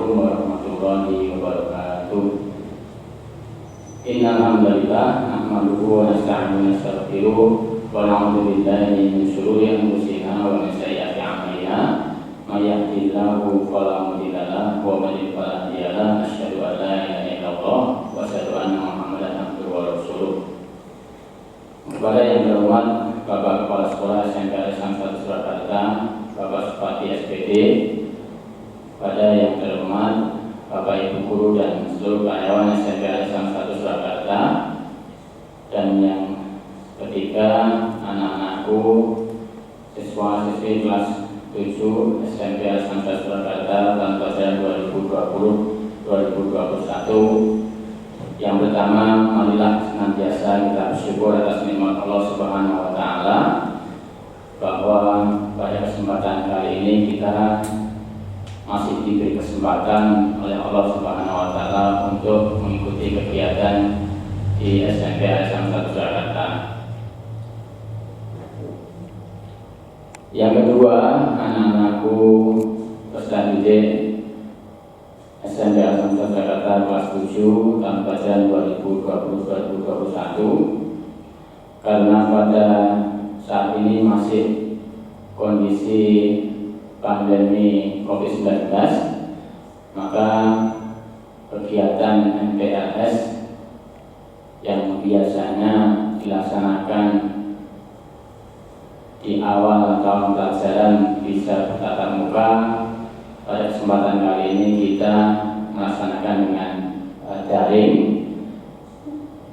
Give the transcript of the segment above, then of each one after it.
Assalamualaikum warahmatullahi wabarakatuh. Innal hamdalillah nahmaduhu wa nasta'inuhu wa nastaghfiruh wa na'udzu billahi min shururi anfusina wa min sayyiati a'malina. May yahdihillahu fala mudilla lahu wa may yudlil fala hadiya lahu. Asyhadu an la ilaha illallah wa asyhadu anna Muhammadan abduhu wa rasuluh. Kepada yang terhormat Bapak Kepala Sekolah SMK Islam 1 Surakarta, Bapak Supati SPD, pada yang terhormat Bapak Ibu Guru dan seluruh karyawan SMK Islam 1 Surakarta, dan yang ketiga anak-anakku siswa-siswi kelas 7 SMP Islam 1 Surakarta tahun pelajaran 2020-2021. Yang pertama, marilah senantiasa kita bersyukur atas nikmat Allah Subhanahu wa Ta'ala, bahwa pada kesempatan kali ini kita masih diberi kesempatan oleh Allah Subhanahu wa Ta'ala untuk mengikuti kegiatan di SMP Islam 1 Surakarta. Yang kedua, anak-anakku peserta didik SMP Islam 1 Surakarta kelas 7 tahun pelajaran 2020-2021, karena pada saat ini masih kondisi pandemi COVID-19, maka kegiatan MPLS yang biasanya dilaksanakan di awal tahun pelajaran bisa bertatap muka, pada kesempatan kali ini kita melaksanakan dengan daring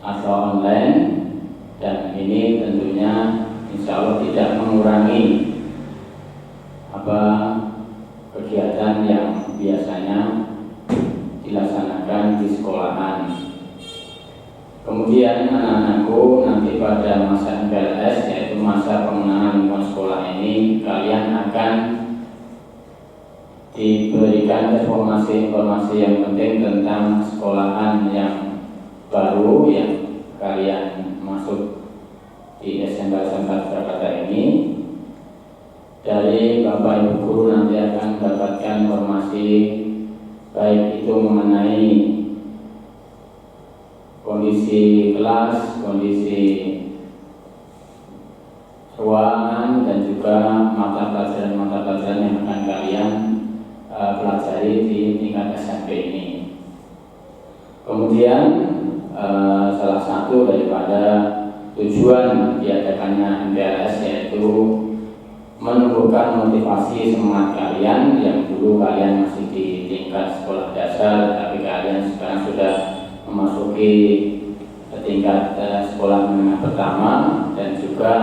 atau online, dan ini tentunya insya Allah tidak mengurangi kegiatan yang biasanya dilaksanakan di sekolahan. Kemudian anak-anakku nanti pada masa MPLS, yaitu masa pengenalan lingkungan sekolah ini, kalian akan diberikan informasi-informasi yang penting tentang sekolahan yang baru yang kalian masuk di SMK Islam 1 Surakarta ini. Dari Bapak Ibu Guru nanti akan mendapatkan informasi baik itu mengenai kondisi kelas, kondisi ruangan, dan juga mata pelajaran yang akan kalian pelajari di tingkat SMP ini. Kemudian salah satu daripada tujuan diadakannya MPLS yaitu menumbuhkan motivasi semangat kalian yang dulu kalian masih di tingkat sekolah dasar, tapi kalian sekarang sudah memasuki tingkat sekolah menengah pertama, dan juga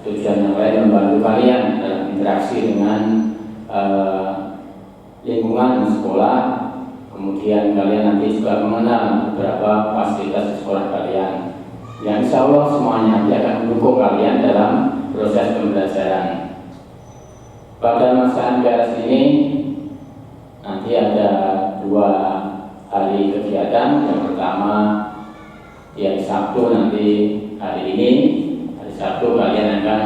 tujuan yang lain membantu kalian dalam interaksi dengan lingkungan sekolah. Kemudian kalian nanti juga mengenal beberapa fasilitas di sekolah kalian, yang insya Allah semuanya nanti akan mendukung kalian dalam proses pembelajaran. Pada masa MPLS ini nanti ada 2 hari kegiatan. Yang pertama di hari Sabtu, nanti hari ini hari Sabtu kalian akan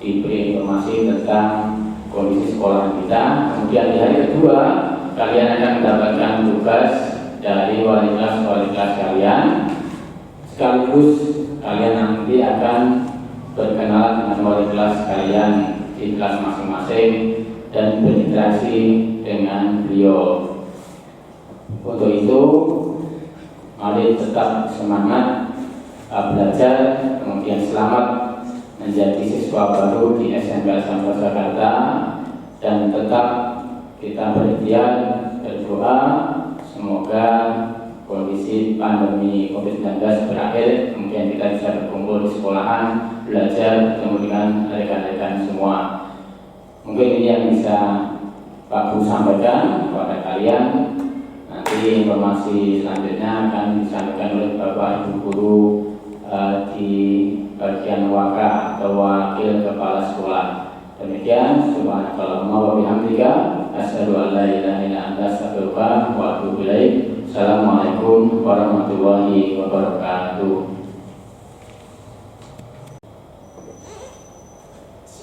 diberi informasi tentang kondisi sekolah kita. Kemudian di hari kedua kalian akan mendapatkan tugas dari wali kelas kalian, sekaligus kalian nanti akan berkenalan dengan wali kelas kalian di kelas masing-masing dan berinteraksi dengan beliau. Untuk itu mari tetap semangat belajar, kemudian selamat menjadi siswa baru di SMK Islam 1 Surakarta, dan tetap kita berikhtiar berdoa semoga kondisi pandemi COVID-19 berakhir, kemudian kita bisa berkumpul di sekolahan, belajar, bertemu dengan rekan-rekan semua. Mungkin ini yang bisa Pak Guru sampaikan kepada kalian. Nanti informasi selanjutnya akan disampaikan oleh Bapak Ibu Guru di bagian waka atau wakil kepala sekolah. Demikian, subhanakallahumma wa bihamdika, asyhadu an la ilaha illa anta, astaghfiruka wa atubu ilaik. Assalamualaikum warahmatullahi wabarakatuh.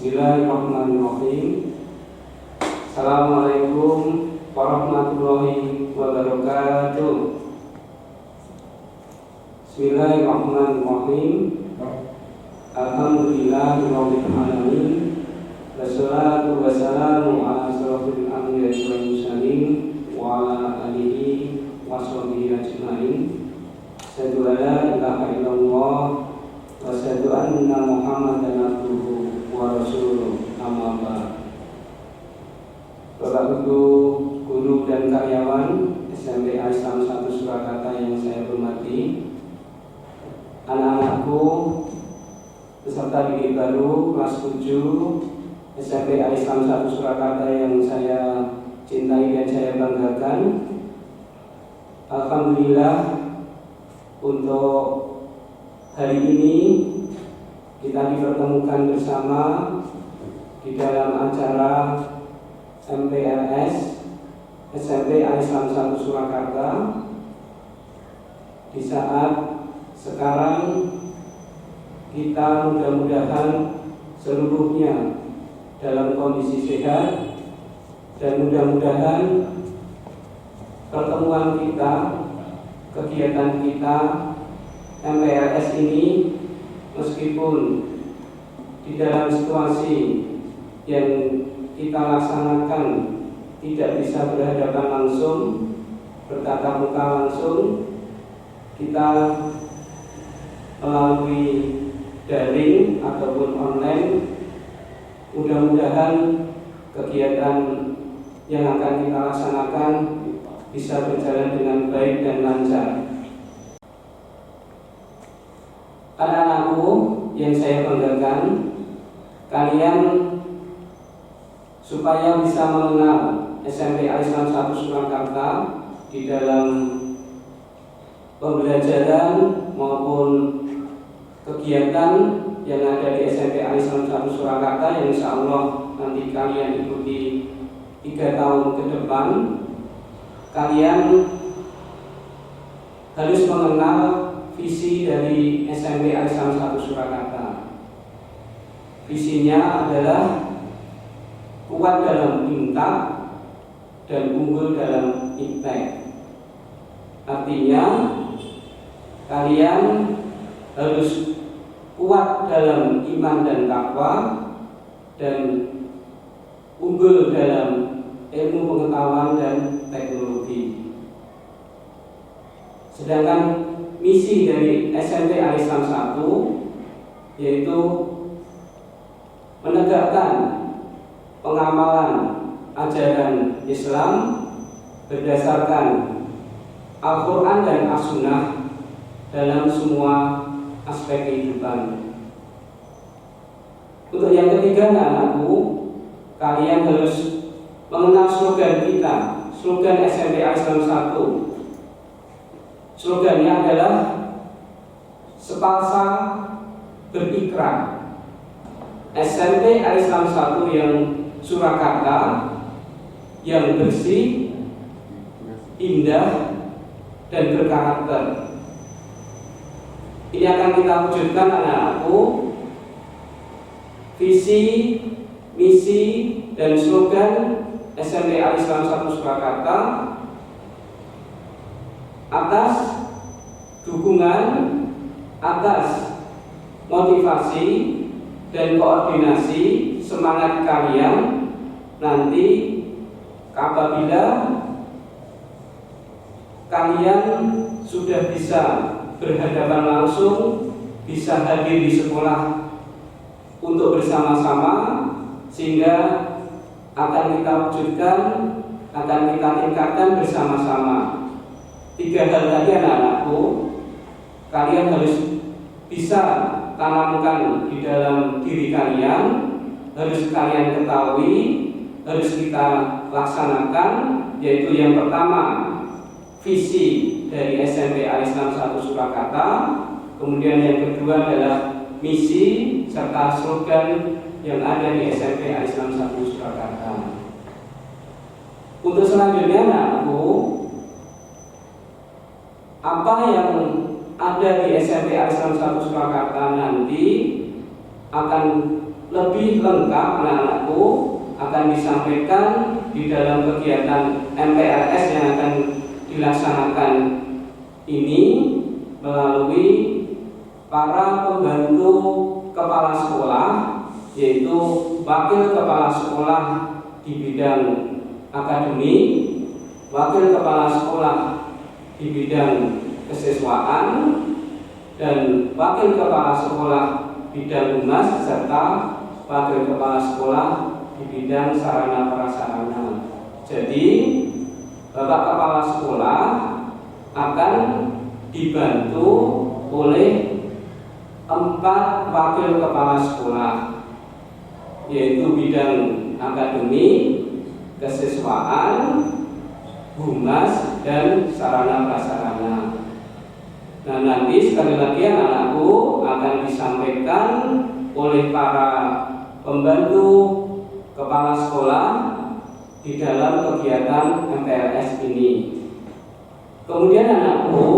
Bismillahirrahmanirrahim. Assalamualaikum warahmatullahi wabarakatuh. Bismillahirrahmanirrahim. Alhamdulillahirabbil alamin. Wassalatu wassalamu ala asyrofil anbiya'i wal mursalin wa ala alihi washabihi ajmain. Asyhadu an la ilaha illallah wa asyhadu anna Muhammadan abduhu wa rasuluh. Amma ba'd. Bapak guru dan karyawan SMP Islam 1 Surakarta yang saya hormati, anak-anakku peserta didik baru kelas 7 SMP Islam 1 Surakarta yang saya cintai dan saya banggakan. Alhamdulillah, untuk hari ini kita dipertemukan bersama di dalam acara MPLS SMP Islam 1 Surakarta di saat sekarang kita mudah-mudahan seluruhnya dalam kondisi sehat, dan mudah-mudahan pertemuan kita, kegiatan kita MPLS ini meskipun di dalam situasi yang kita laksanakan tidak bisa berhadapan langsung, bertatap muka langsung, kita melalui daring ataupun online, mudah-mudahan kegiatan yang akan kita laksanakan bisa berjalan dengan baik dan lancar. Anak-anakku yang saya banggakan, kalian supaya bisa mengenal SMP Islam 1 Surakarta di dalam pembelajaran maupun kegiatan yang ada di SMP Islam 1 Surakarta yang insya Allah nanti kalian ikuti 3 tahun ke depan. Kalian harus mengenal visi dari SMP Islam 1 Surakarta. Visinya adalah kuat dalam imtak dan unggul dalam iptek. Artinya kalian harus kuat dalam iman dan takwa dan unggul dalam ilmu pengetahuan dan teknologi. Sedangkan misi dari SMP Islam 1 yaitu menegakkan pengamalan ajaran Islam berdasarkan Al-Quran dan As-Sunnah dalam semua aspek kehidupan. Untuk yang ketiga, anak-anakku, kalian harus mengenal slogan kita, slogan SMP Islam 1. Slogannya adalah sepalsa berikrar. SMP Islam 1 yang Surakarta yang bersih, indah, dan berkarakter. Ini akan kita wujudkan, anak-anakku. Visi, misi, dan slogan SMP Islam 1 Surakarta atas dukungan, atas motivasi dan koordinasi semangat kalian nanti apabila kalian sudah bisa berhadapan langsung, bisa hadir di sekolah untuk bersama-sama, sehingga akan kita wujudkan, akan kita tingkatkan bersama-sama. 3 hal tadi, anak-anakku, kalian harus bisa tanamkan di dalam diri kalian, harus kalian ketahui, harus kita laksanakan, yaitu yang pertama visi dari SMP Islam 1 Surakarta, kemudian yang kedua adalah misi serta slogan yang ada di SMP Islam 1 Surakarta. Untuk selanjutnya, anakku, apa yang ada di SMP Islam 1 Surakarta nanti akan lebih lengkap, anak-anakku, akan disampaikan di dalam kegiatan MPLS yang akan dilaksanakan ini melalui para pembantu kepala sekolah, yaitu wakil kepala sekolah di bidang akademik, wakil kepala sekolah di bidang kesiswaan, dan wakil kepala sekolah bidang humas, serta wakil kepala sekolah di bidang sarana prasarana. Jadi Bapak Kepala Sekolah akan dibantu oleh 4 wakil kepala sekolah, yaitu bidang akademik, kesiswaan, humas, dan sarana prasarana. Nah, nanti sekali lagi anak-anakku akan disampaikan oleh para pembantu kepala sekolah di dalam kegiatan MPLS ini. Kemudian anakku,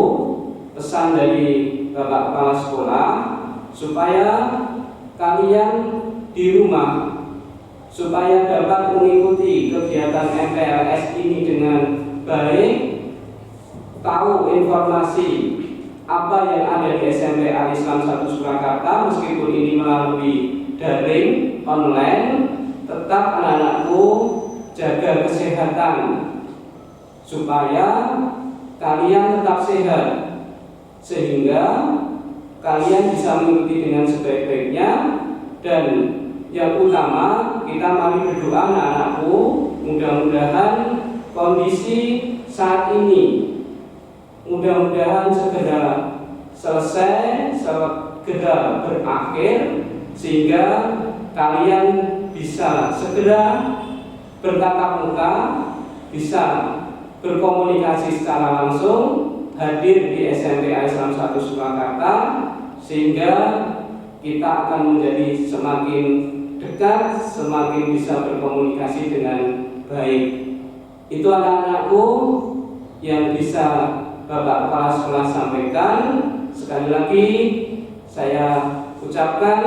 pesan dari Bapak Kepala Sekolah supaya kalian di rumah, supaya dapat mengikuti kegiatan MPLS ini dengan baik, tahu informasi apa yang ada di SMP Al-Islam 1 Surakarta, meskipun ini melalui daring online, tetap anak-anakku jaga kesehatan supaya kalian tetap sehat, sehingga kalian bisa mengikuti dengan sebaik-baiknya. Dan yang utama, kita mari berdoa anak-anakku, mudah-mudahan kondisi saat ini mudah-mudahan segera selesai, segera berakhir, sehingga kalian bisa segera bertatap muka, bisa berkomunikasi secara langsung, hadir di SMP Al-Islam 1 Surakarta, sehingga kita akan menjadi semakin dekat, semakin bisa berkomunikasi dengan baik. Itu anak-anakku yang bisa Bapak Kepala Sekolah sampaikan. Sekali lagi saya ucapkan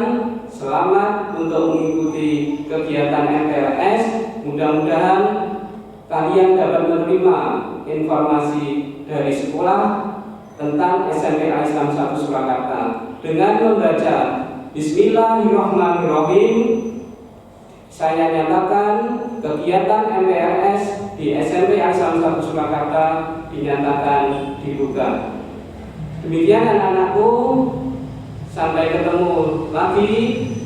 selamat untuk mengikuti kegiatan MPLS. Mudah-mudahan kalian dapat menerima informasi dari sekolah tentang SMP Al-Islam 1 Surakarta dengan membaca Bismillahirrahmanirrahim. Saya nyatakan kegiatan MPLS di SMP Al-Islam 1 Surakarta dinyatakan dibuka. Demikian anak-anakku, sampai ketemu lagi,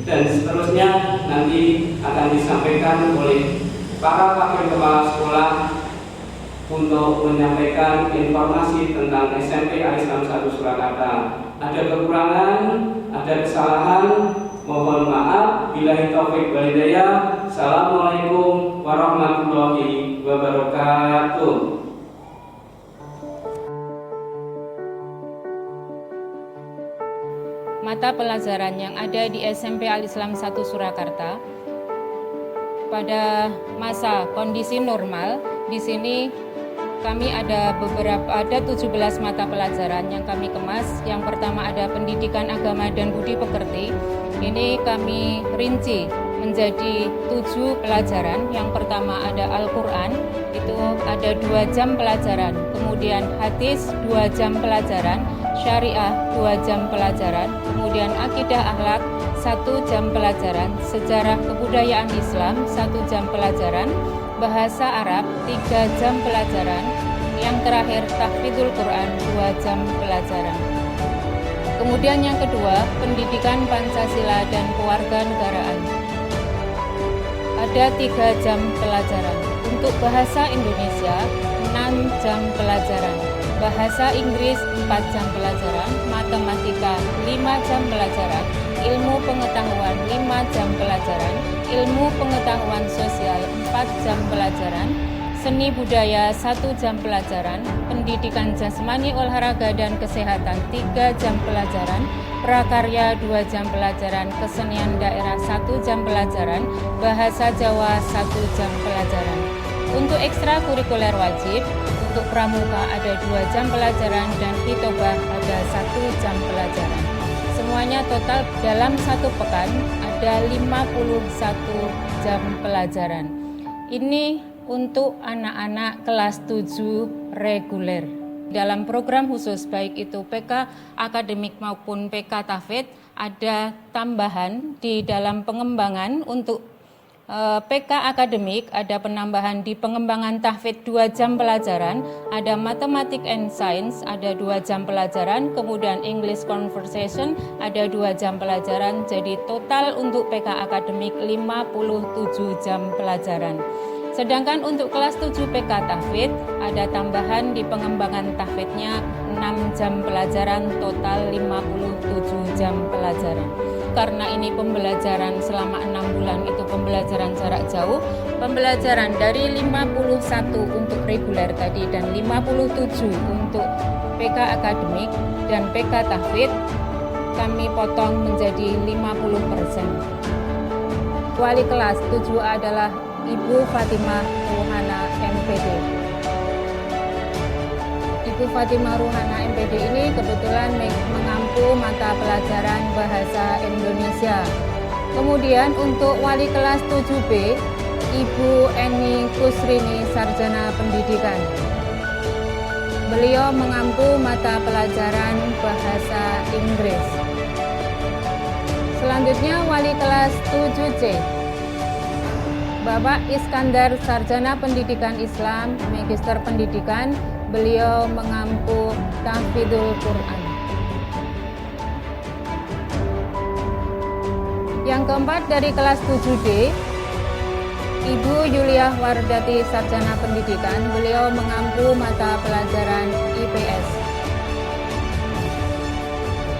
dan seterusnya nanti akan disampaikan oleh para wakil kepala sekolah untuk menyampaikan informasi tentang SMP Al-Islam 1 Surakarta. Ada kekurangan, ada kesalahan, mohon maaf. Billahi taufik wal hidayah. Assalamualaikum warahmatullahi wabarakatuh. Mata pelajaran yang ada di SMP Al-Islam 1 Surakarta pada masa kondisi normal. Di sini kami ada 17 mata pelajaran yang kami kemas. Yang pertama ada pendidikan agama dan budi pekerti. Ini kami rinci menjadi 7 pelajaran. Yang pertama ada Al-Quran, itu ada 2 jam pelajaran. Kemudian hadis 2 jam pelajaran, syariah 2 jam pelajaran, kemudian akidah akhlak 1 jam pelajaran, sejarah kebudayaan Islam 1 jam pelajaran, bahasa Arab 3 jam pelajaran, yang terakhir tahfidzul Quran 2 jam pelajaran. Kemudian yang kedua, pendidikan Pancasila dan kewarganegaraan. Ada 3 jam pelajaran. Untuk bahasa Indonesia 6 jam pelajaran, bahasa Inggris 4 jam pelajaran, matematika 5 jam pelajaran, ilmu pengetahuan 5 jam pelajaran, ilmu pengetahuan sosial 4 jam pelajaran, seni budaya 1 jam pelajaran, pendidikan jasmani, olahraga dan kesehatan 3 jam pelajaran, prakarya 2 jam pelajaran, kesenian daerah 1 jam pelajaran, bahasa Jawa 1 jam pelajaran. Untuk ekstrakurikuler wajib, untuk pramuka ada 2 jam pelajaran dan hitobah ada 1 jam pelajaran. Semuanya total dalam 1 pekan ada 51 jam pelajaran. Ini untuk anak-anak kelas 7 reguler. Dalam program khusus baik itu PK akademik maupun PK tahfidz ada tambahan di dalam pengembangan. Untuk PK akademik ada penambahan di pengembangan tahfidz 2 jam pelajaran, ada matematik and science ada 2 jam pelajaran, kemudian English conversation ada 2 jam pelajaran. Jadi total untuk PK akademik 57 jam pelajaran. Sedangkan untuk kelas 7 PK tahfidz ada tambahan di pengembangan tahfidznya 6 jam pelajaran, total 57 jam pelajaran. Karena ini pembelajaran selama 6 bulan itu pembelajaran jarak jauh, pembelajaran dari 51 untuk reguler tadi dan 57 untuk PK akademik dan PK tahfidz kami potong menjadi 50%. Wali kelas 7 adalah Ibu Fatimah Ruhana MPD. Ibu Fatimah Ruhana MPD ini kebetulan mengampu mata pelajaran bahasa Indonesia. Kemudian untuk wali kelas 7B, Ibu Eni Kusrini Sarjana Pendidikan. Beliau mengampu mata pelajaran bahasa Inggris. Selanjutnya wali kelas 7C, Bapak Iskandar Sarjana Pendidikan Islam, Magister Pendidikan. Beliau mengampu tahfidzul Quran. Yang keempat dari kelas 7D, Ibu Yuliah Wardati Sarjana Pendidikan. Beliau mengampu mata pelajaran IPS.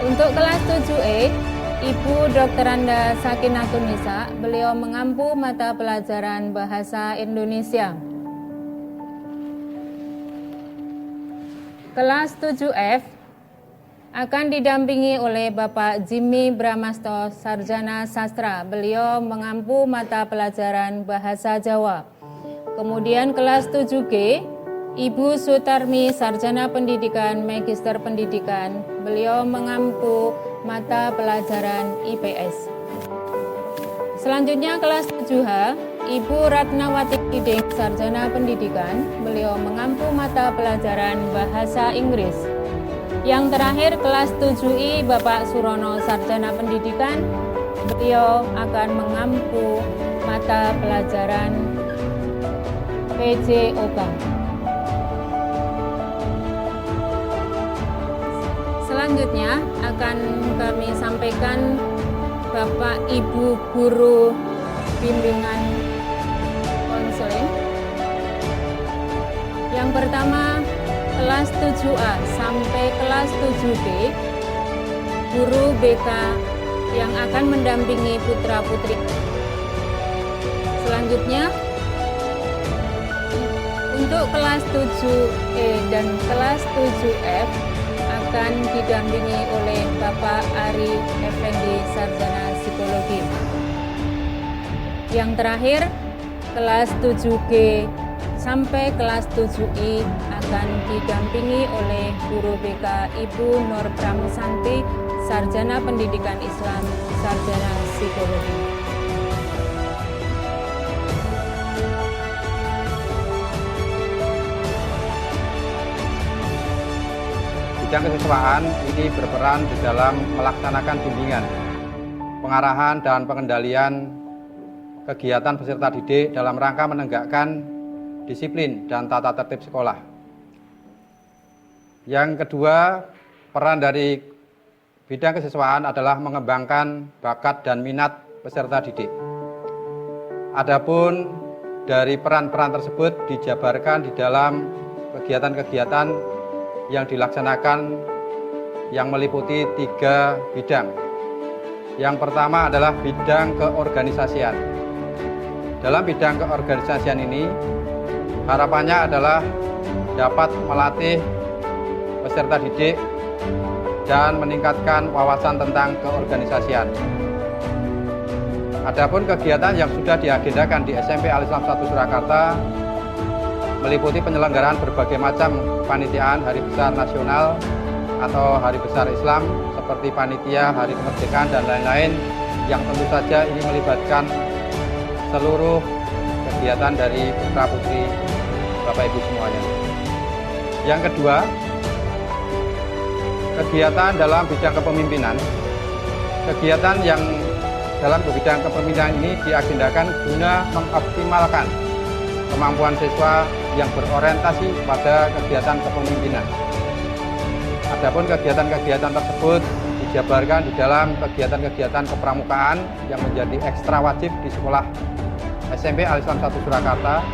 Untuk kelas 7E, Ibu Dr. Anda Sakinatun Nisa. Beliau mengampu mata pelajaran bahasa Indonesia. Kelas 7F akan didampingi oleh Bapak Jimmy Bramasto Sarjana Sastra. Beliau mengampu mata pelajaran bahasa Jawa. Kemudian kelas 7G, Ibu Sutarmi Sarjana Pendidikan, Magister Pendidikan. Beliau mengampu mata pelajaran IPS. Selanjutnya kelas 7H, Ibu Ratnawati Kiding Sarjana Pendidikan. Beliau mengampu mata pelajaran bahasa Inggris. Yang terakhir kelas 7I, Bapak Surono Sarjana Pendidikan. Beliau akan mengampu mata pelajaran PJOK. Selanjutnya akan kami sampaikan Bapak Ibu Guru Bimbingan Konseling. Yang pertama, kelas 7A sampai kelas 7B, guru BK yang akan mendampingi putra-putri. Selanjutnya, untuk kelas 7E dan kelas 7F akan didampingi oleh Bapak Ari Effendi Sarjana Psikologi. Yang terakhir, kelas 7G sampai kelas 7I akan didampingi oleh guru BK Ibu Nur Pramusanti, Sarjana Pendidikan Islam, Sarjana Psikologi. Bidang kesiswaan ini berperan di dalam melaksanakan bimbingan, pengarahan dan pengendalian kegiatan peserta didik dalam rangka menegakkan disiplin dan tata tertib sekolah. Yang kedua, peran dari bidang kesiswaan adalah mengembangkan bakat dan minat peserta didik. Adapun dari peran-peran tersebut dijabarkan di dalam kegiatan-kegiatan yang dilaksanakan yang meliputi 3 bidang. Yang pertama adalah bidang keorganisasian. Dalam bidang keorganisasian ini, harapannya adalah dapat melatih peserta didik dan meningkatkan wawasan tentang keorganisasian. Adapun kegiatan yang sudah diagendakan di SMP Al-Islam 1 Surakarta meliputi penyelenggaraan berbagai macam panitiaan Hari Besar Nasional atau Hari Besar Islam seperti panitia Hari Kemerdekaan dan lain-lain, yang tentu saja ini melibatkan seluruh kegiatan dari putra-putri Bapak Ibu semuanya. Yang kedua, kegiatan dalam bidang kepemimpinan. Kegiatan yang dalam bidang kepemimpinan ini diagendakan guna mengoptimalkan kemampuan siswa yang berorientasi pada kegiatan kepemimpinan. Adapun kegiatan-kegiatan tersebut dijabarkan di dalam kegiatan-kegiatan kepramukaan yang menjadi ekstra wajib di sekolah SMP Al-Islam 1 Surakarta.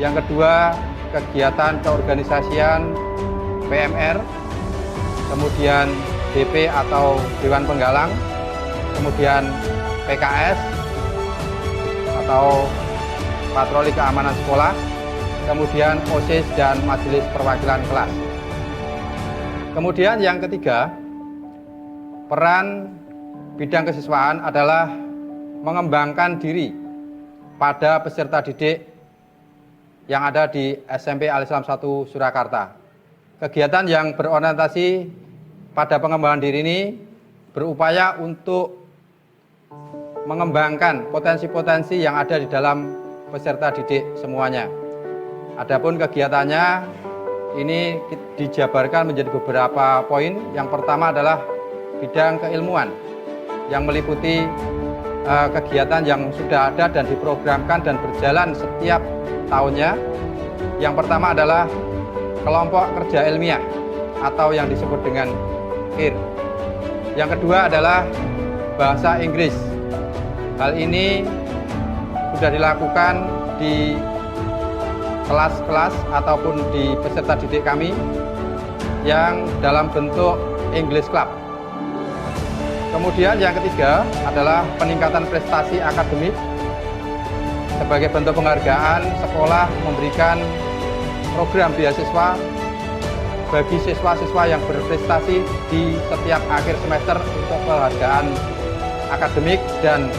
Yang kedua, kegiatan keorganisasian PMR, kemudian DP atau Dewan Penggalang, kemudian PKS atau Patroli Keamanan Sekolah, kemudian OSIS dan Majelis Perwakilan Kelas. Kemudian yang ketiga, peran bidang kesiswaan adalah mengembangkan diri pada peserta didik yang ada di SMP Al-Islam 1 Surakarta. Kegiatan yang berorientasi pada pengembangan diri ini berupaya untuk mengembangkan potensi-potensi yang ada di dalam peserta didik semuanya. Adapun kegiatannya ini dijabarkan menjadi beberapa poin. Yang pertama adalah bidang keilmuan yang meliputi kegiatan yang sudah ada dan diprogramkan dan berjalan setiap tahunnya. Yang pertama adalah kelompok kerja ilmiah atau yang disebut dengan KIR. Yang kedua adalah bahasa Inggris. Hal ini sudah dilakukan di kelas-kelas ataupun di peserta didik kami yang dalam bentuk English Club. Kemudian yang ketiga adalah peningkatan prestasi akademik. Sebagai bentuk penghargaan, sekolah memberikan program beasiswa bagi siswa-siswa yang berprestasi di setiap akhir semester untuk penghargaan akademik dan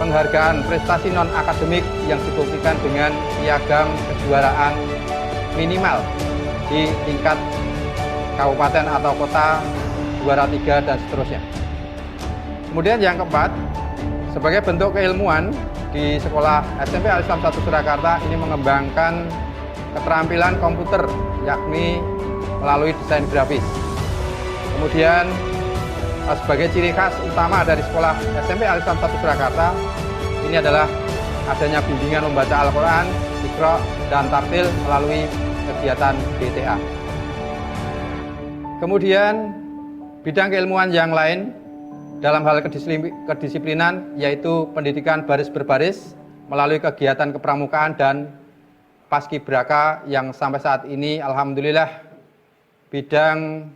penghargaan prestasi non-akademik yang dibuktikan dengan piagam kejuaraan minimal di tingkat kabupaten atau kota, juara 3 dan seterusnya. Kemudian yang keempat, sebagai bentuk keilmuan di sekolah SMP Al-Islam 1 Surakarta ini mengembangkan keterampilan komputer, yakni melalui desain grafis. Kemudian sebagai ciri khas utama dari sekolah SMP Al-Islam 1 Surakarta ini adalah adanya bimbingan membaca Al-Quran, Iqra, dan Tartil melalui kegiatan BTA. Kemudian bidang keilmuan yang lain dalam hal kedisiplinan yaitu pendidikan baris berbaris melalui kegiatan kepramukaan dan paskibraka yang sampai saat ini alhamdulillah bidang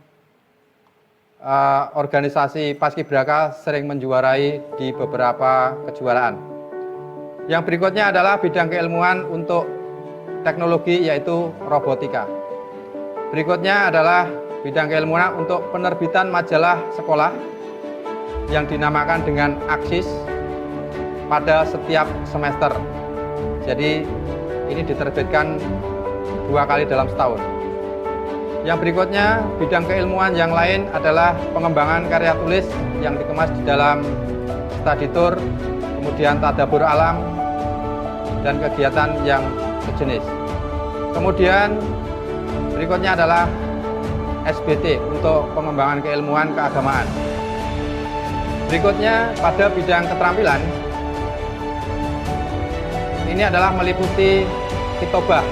organisasi paskibraka sering menjuarai di beberapa kejuaraan. Yang berikutnya adalah bidang keilmuan untuk teknologi yaitu robotika. Berikutnya adalah bidang keilmuan untuk penerbitan majalah sekolah yang dinamakan dengan Aksis pada setiap semester. Jadi ini diterbitkan 2 kali dalam setahun. Yang berikutnya, bidang keilmuan yang lain adalah pengembangan karya tulis yang dikemas di dalam study tour, kemudian tadabbur alam, dan kegiatan yang sejenis. Kemudian berikutnya adalah SBT untuk pengembangan keilmuan keagamaan. Berikutnya pada bidang keterampilan, ini adalah meliputi khitobah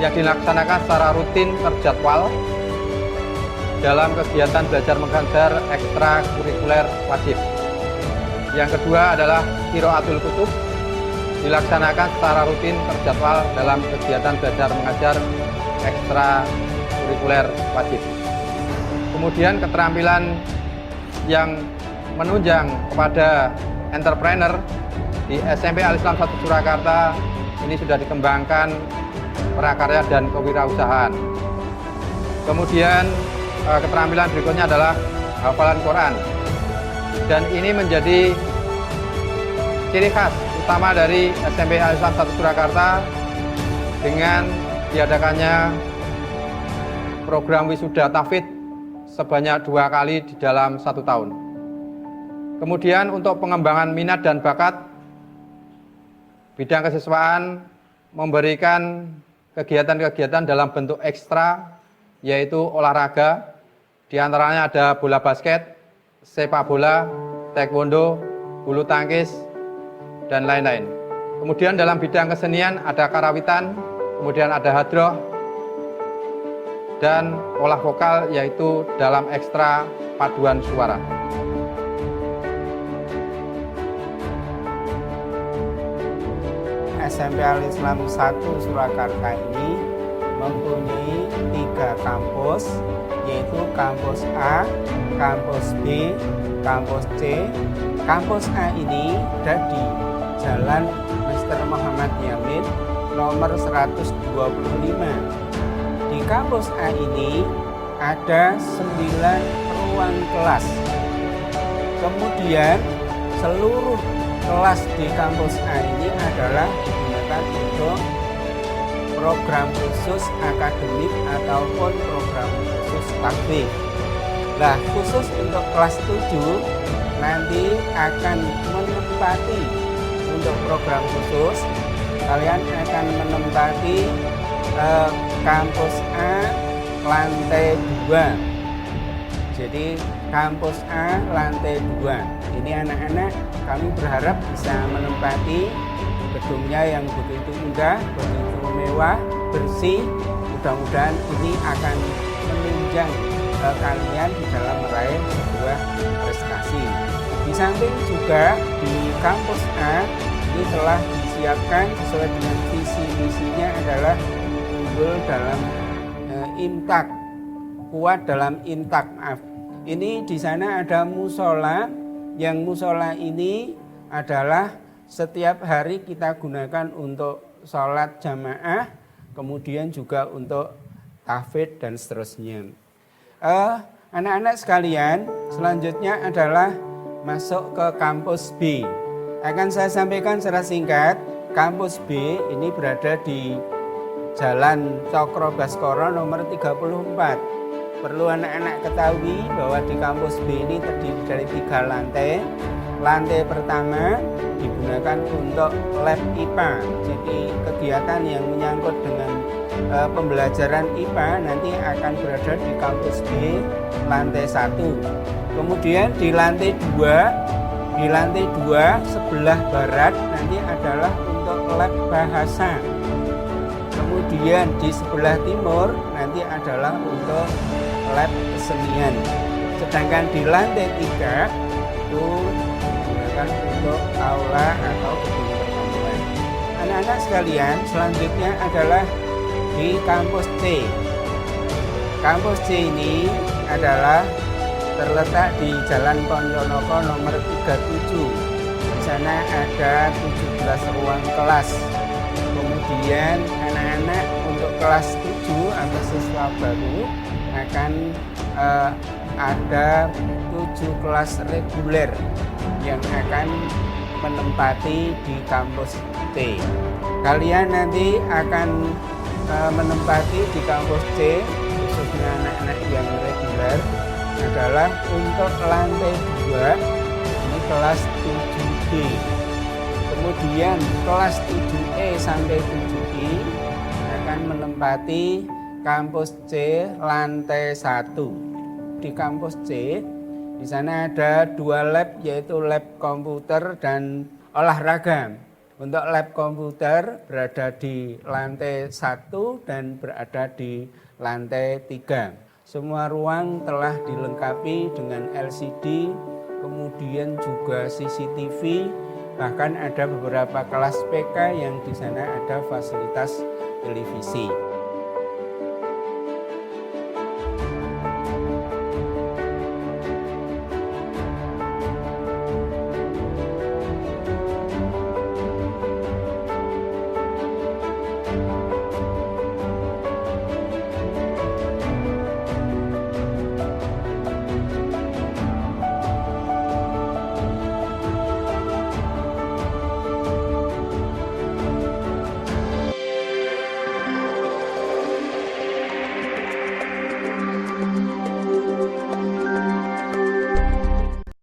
yang dilaksanakan secara rutin terjadwal dalam kegiatan belajar mengajar ekstra kurikuler wajib. Yang kedua adalah qiraatul kutub, dilaksanakan secara rutin terjadwal dalam kegiatan belajar mengajar ekstra kurikuler wajib. Kemudian keterampilan yang menunjang kepada entrepreneur di SMP Al-Islam 1 Surakarta ini sudah dikembangkan prakarya dan kewirausahaan. Kemudian keterampilan berikutnya adalah hafalan Quran. Dan ini menjadi ciri khas utama dari SMP Al-Islam 1 Surakarta dengan diadakannya program wisuda tahfidz sebanyak 2 kali di dalam 1 tahun. Kemudian untuk pengembangan minat dan bakat Bidang kesiswaan memberikan kegiatan-kegiatan dalam bentuk ekstra, yaitu olahraga, di antaranya ada bola basket, sepak bola, taekwondo, bulu tangkis, dan lain-lain. Kemudian dalam bidang kesenian ada karawitan, kemudian ada hadroh, dan olah vokal yaitu dalam ekstra paduan suara. SMP Al-Islam 1 Surakarta ini mempunyai 3 kampus, yaitu kampus A, kampus B, kampus C. Kampus A ini ada di Jalan Mr. Muhammad Yamin nomor 125. Di kampus A ini ada 9 ruang kelas. Kemudian seluruh kelas di kampus A ini adalah digunakan untuk program khusus akademik ataupun program khusus takbir. Nah, khusus untuk kelas 7 nanti akan menempati untuk program khusus, kalian akan menempati kampus A lantai 2. Jadi kampus A lantai 2. Ini anak-anak kami berharap bisa menempati gedungnya yang begitu indah, begitu mewah, bersih. Mudah-mudahan ini akan menunjang kalian di dalam meraih sebuah prestasi. Di samping juga di kampus A ini telah disiapkan sesuai dengan visi misinya adalah unggul dalam imtak, kuat dalam imtak. Ini di sana ada musola, yang musola ini adalah setiap hari kita gunakan untuk sholat jamaah, kemudian juga untuk tahfidz dan seterusnya. Anak-anak sekalian, selanjutnya adalah masuk ke kampus B. Akan saya sampaikan secara singkat, kampus B ini berada di Jalan Cokro Baskoro nomor 34. Perlu anak-anak ketahui bahwa di kampus B ini terdiri dari 3 lantai. Lantai pertama digunakan untuk lab IPA. Jadi kegiatan yang menyangkut dengan pembelajaran IPA nanti akan berada di kampus B lantai 1. Kemudian di lantai 2, sebelah barat nanti adalah untuk lab bahasa. Kemudian di sebelah timur nanti adalah untuk lab kesenian. Sedangkan di lantai 3 itu digunakan untuk aula atau gedung pertemuan. Anak-anak sekalian, selanjutnya adalah di kampus C. Kampus C ini adalah terletak di Jalan Ponorogo nomor 37. Di sana ada 17 ruang kelas. Kemudian anak-anak untuk kelas 7 atau siswa baru akan ada 7 kelas reguler yang akan menempati di kampus C. Kalian nanti akan menempati di kampus C, khususnya anak-anak yang reguler, adalah untuk lantai 2, ini kelas 7B. Kemudian kelas 7E sampai 7I akan menempati kampus C lantai 1. Di kampus C, di sana ada 2 lab, yaitu lab komputer dan olahraga. Untuk lab komputer berada di lantai 1 dan berada di lantai 3. Semua ruang telah dilengkapi dengan LCD, kemudian juga CCTV, bahkan ada beberapa kelas PK yang di sana ada fasilitas televisi.